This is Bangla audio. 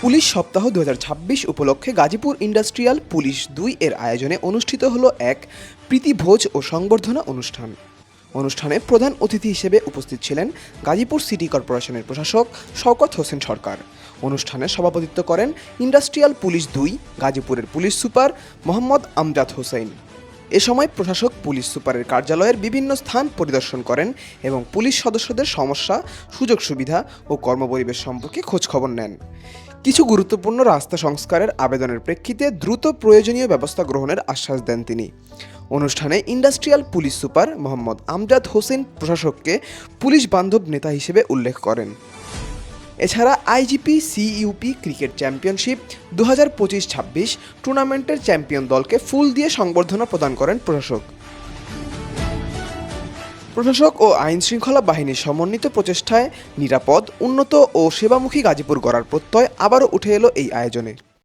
পুলিশ সপ্তাহ 2026 উপলক্ষে গাজীপুর ইন্ডাস্ট্রিয়াল পুলিশ 2 এর আয়োজনে অনুষ্ঠিত হলো এক প্রীতিভোজ ও সংবর্ধনা অনুষ্ঠান। অনুষ্ঠানে প্রধান অতিথি হিসেবে উপস্থিত ছিলেন গাজীপুর সিটি কর্পোরেশনের প্রশাসক শওকত হোসেন সরকার। অনুষ্ঠানে সভাপতিত্ব করেন ইন্ডাস্ট্রিয়াল পুলিশ 2 গাজীপুরের পুলিশ সুপার মোহাম্মদ আমজাদ হোসেন। এ সময় প্রশাসক পুলিশ সুপারের কার্যালয়ের বিভিন্ন স্থান পরিদর্শন করেন এবং পুলিশ সদস্যদের সমস্যা, সুযোগ সুবিধা ও কর্মপরিবেশ সম্পর্কে খোঁজখবর নেন। কিছু গুরুত্বপূর্ণ রাস্তা সংস্কারের আবেদনের প্রেক্ষিতে দ্রুত প্রয়োজনীয় ব্যবস্থা গ্রহণের আশ্বাস দেন তিনি। অনুষ্ঠানে industrial police super Mohammad Amjad Hossain প্রশাসককে পুলিশ বান্ধব নেতা হিসেবে উল্লেখ করেন। এছাড়া আইজিপি সিইউপি ক্রিকেট চ্যাম্পিয়নশিপ 2025-26 টুর্নামেন্টের চ্যাম্পিয়ন দলকে ফুল দিয়ে সংবর্ধনা প্রদান করেন প্রশাসক ও আইন শৃঙ্খলা বাহিনীর সমন্বিত প্রচেষ্টায় নিরাপদ, উন্নত ও সেবামুখী গাজীপুর গড়ার প্রত্যয় আবারও উঠে এলো এই আয়োজনে।